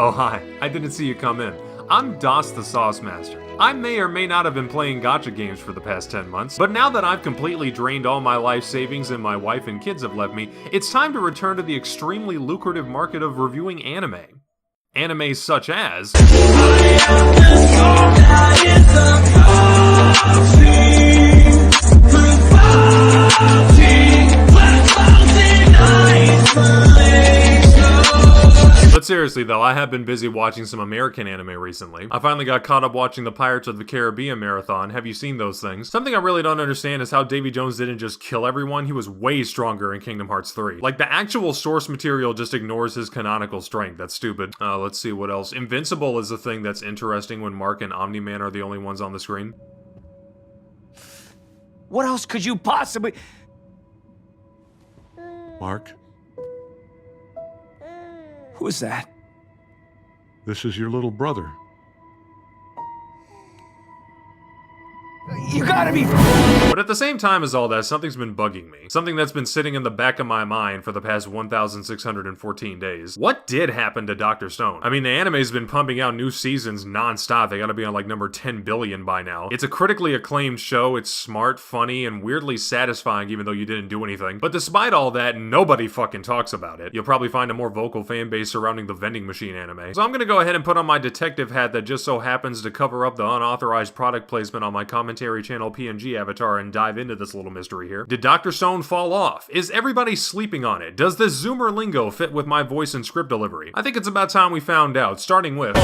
Oh hi, I didn't see you come in. I'm Dos the Sauce Master. I may or may not have been playing gacha games for the past 10 months, but now that I've completely drained all my life savings and my wife and kids have left me, it's time to return to the extremely lucrative market of reviewing anime. Animes such as... But seriously though, I have been busy watching some American anime recently. I finally got caught up watching the Pirates of the Caribbean marathon. Have you seen those things? Something I really don't understand is how Davy Jones didn't just kill everyone. He was way stronger in Kingdom Hearts 3. Like, the actual source material just ignores his canonical strength. That's stupid. Let's see what else. Invincible is a thing that's interesting when Mark and Omni-Man are the only ones on the screen. What else could you possibly... Mark, Who's that? this is your little brother. You gotta be... But at the same time as all that, something's been bugging me. Something that's been sitting in the back of my mind for the past 1,614 days. What did happen to Dr. Stone? I mean, the anime's been pumping out new seasons non-stop. They gotta be on like number 10 billion by now. It's a critically acclaimed show. It's smart, funny, and weirdly satisfying even though you didn't do anything. But despite all that, nobody fucking talks about it. You'll probably find a more vocal fan base surrounding the vending machine anime. So I'm gonna go ahead and put on my detective hat that just so happens to cover up the unauthorized product placement on my commentary channel PNG avatar and dive into this little mystery here. Did Dr. Stone fall off? Is everybody sleeping on it? Does this Zoomer lingo fit with my voice and script delivery? I think it's about time we found out, starting with...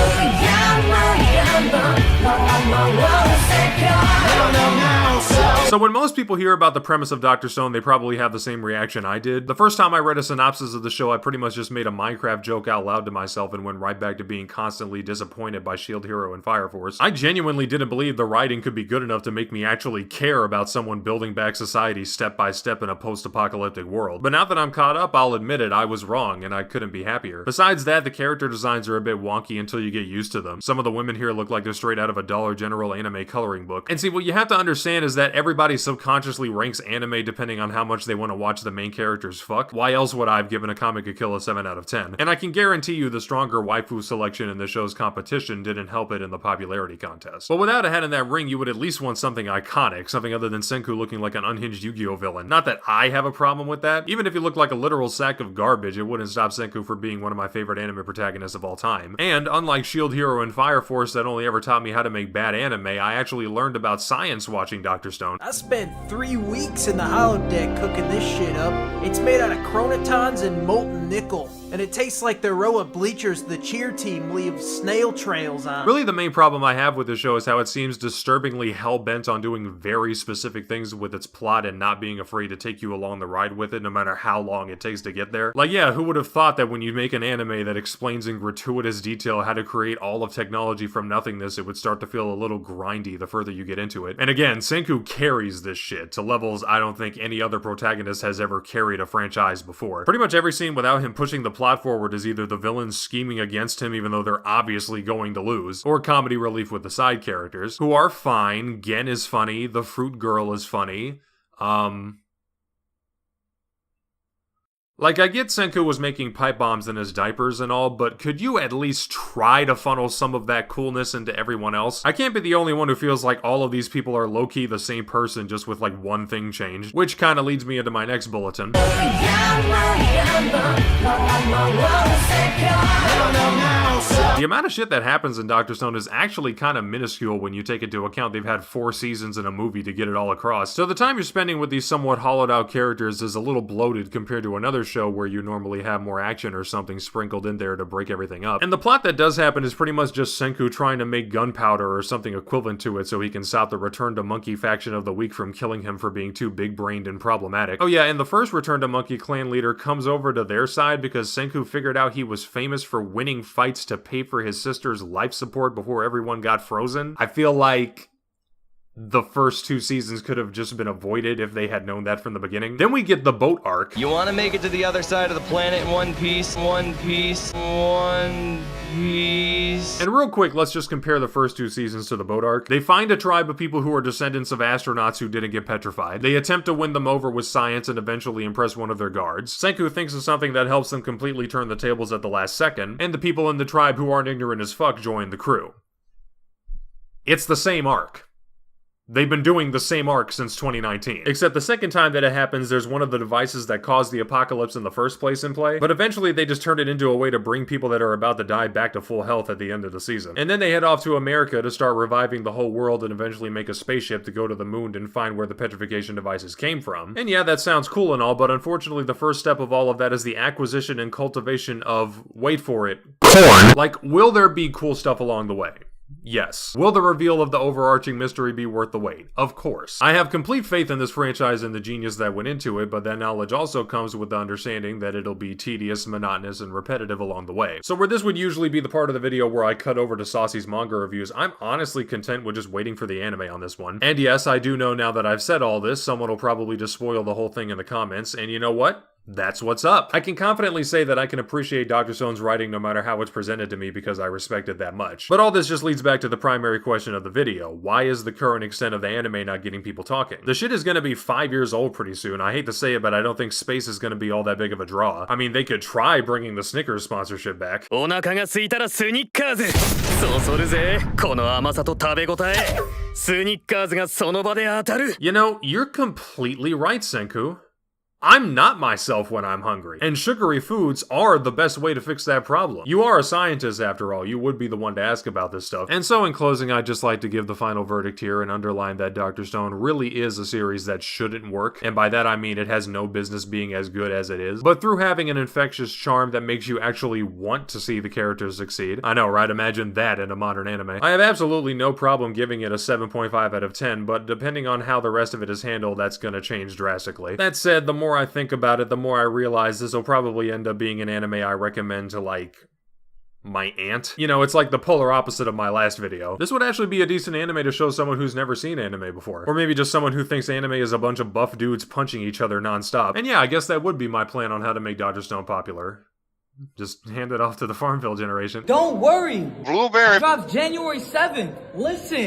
So when most people hear about the premise of Dr. Stone, they probably have the same reaction I did. The first time I read a synopsis of the show, I pretty much just made a Minecraft joke out loud to myself and went right back to being constantly disappointed by Shield Hero and Fire Force. I genuinely didn't believe the writing could be good enough to make me actually care about someone building back society step by step in a post-apocalyptic world. But now that I'm caught up, I'll admit it, I was wrong, and I couldn't be happier. Besides that, the character designs are a bit wonky until you get used to them. Some of the women here look like they're straight out of a Dollar General anime coloring book. And see, what you have to understand is that everybody subconsciously ranks anime depending on how much they want to watch the main characters fuck. Why else would I have given a comic a kill a 7 out of 10? And I can guarantee you the stronger waifu selection in the show's competition didn't help it in the popularity contest. But without a head in that ring, you would at least want something iconic, something other than Senku looking like an unhinged Yu-Gi-Oh villain. Not that I have a problem with that. Even if he looked like a literal sack of garbage, it wouldn't stop Senku from being one of my favorite anime protagonists of all time. And unlike Shield Hero and Fire Force that only ever taught me how to make bad anime, I actually learned about science watching Dr. Stone. I spent 3 weeks in the holodeck cooking this shit up. It's made out of chronotons and molten nickel. And it tastes like the row of bleachers the cheer team leaves snail trails on. Really, the main problem I have with the show is how it seems disturbingly hell-bent on doing very specific things with its plot and not being afraid to take you along the ride with it no matter how long it takes to get there. Like, yeah, who would have thought that when you make an anime that explains in gratuitous detail how to create all of technology from nothingness, it would start to feel a little grindy the further you get into it. And again, Senku carries this shit to levels I don't think any other protagonist has ever carried a franchise before. Pretty much every scene without him pushing the plot forward is either the villains scheming against him even though they're obviously going to lose, or comedy relief with the side characters, who are fine. Gen is funny, the fruit girl is funny, like, I get Senku was making pipe bombs in his diapers and all, but could you at least try to funnel some of that coolness into everyone else? I can't be the only one who feels like all of these people are low-key the same person just with like one thing changed, which kinda leads me into my next bulletin. The amount of shit that happens in Dr. Stone is actually kinda minuscule when you take into account they've had 4 seasons and a movie to get it all across, so the time you're spending with these somewhat hollowed out characters is a little bloated compared to another show where you normally have more action or something sprinkled in there to break everything up. And the plot that does happen is pretty much just Senku trying to make gunpowder or something equivalent to it so he can stop the Return to Monkey faction of the week from killing him for being too big-brained and problematic. Oh yeah, and the first Return to Monkey clan leader comes over to their side because Senku figured out he was famous for winning fights to pay for his sister's life support before everyone got frozen. I feel like... the first 2 seasons could have just been avoided if they had known that from the beginning. Then we get the boat arc. You want to make it to the other side of the planet in one piece, one piece, one piece. And real quick, let's just compare the first 2 seasons to the boat arc. They find a tribe of people who are descendants of astronauts who didn't get petrified. They attempt to win them over with science and eventually impress one of their guards. Senku thinks of something that helps them completely turn the tables at the last second, and the people in the tribe who aren't ignorant as fuck join the crew. It's the same arc. They've been doing the same arc since 2019. Except the second time that it happens, there's one of the devices that caused the apocalypse in the first place in play, but eventually they just turn it into a way to bring people that are about to die back to full health at the end of the season. And then they head off to America to start reviving the whole world and eventually make a spaceship to go to the moon and find where the petrification devices came from. And yeah, that sounds cool and all, but unfortunately the first step of all of that is the acquisition and cultivation of, wait for it, porn. Like, will there be cool stuff along the way? Yes. Will the reveal of the overarching mystery be worth the wait? Of course. I have complete faith in this franchise and the genius that went into it, but that knowledge also comes with the understanding that it'll be tedious, monotonous, and repetitive along the way. So where this would usually be the part of the video where I cut over to Saucy's manga reviews, I'm honestly content with just waiting for the anime on this one. And yes, I do know now that I've said all this, someone will probably just spoil the whole thing in the comments, and you know what? That's what's up. I can confidently say that I can appreciate Dr. Stone's writing no matter how it's presented to me because I respect it that much. But all this just leads back to the primary question of the video. Why is the current extent of the anime not getting people talking? The shit is gonna be 5 years old pretty soon. I hate to say it, but I don't think space is gonna be all that big of a draw. I mean, they could try bringing the Snickers sponsorship back. お腹が空いたらスニッカーズそうそるぜこの甘さと食べ応えスニッカーズがその場で当たる You know, you're completely right, Senku. I'm not myself when I'm hungry, and sugary foods are the best way to fix that problem. You are a scientist after all, you would be the one to ask about this stuff. And so in closing, I'd just like to give the final verdict here and underline that Dr. Stone really is a series that shouldn't work, and by that I mean it has no business being as good as it is, but through having an infectious charm that makes you actually want to see the characters succeed. I know, right? Imagine that in a modern anime. I have absolutely no problem giving it a 7.5 out of 10, but depending on how the rest of it is handled, that's gonna change drastically. That said, the more I think about it, the more I realize this will probably end up being an anime I recommend to, like, my aunt. You know, it's like the polar opposite of my last video. This would actually be a decent anime to show someone who's never seen anime before. Or maybe just someone who thinks anime is a bunch of buff dudes punching each other nonstop. And yeah, I guess that would be my plan on how to make Dr. Stone popular. Just hand it off to the Farmville generation. Don't worry. Blueberry drops January 7th. Listen.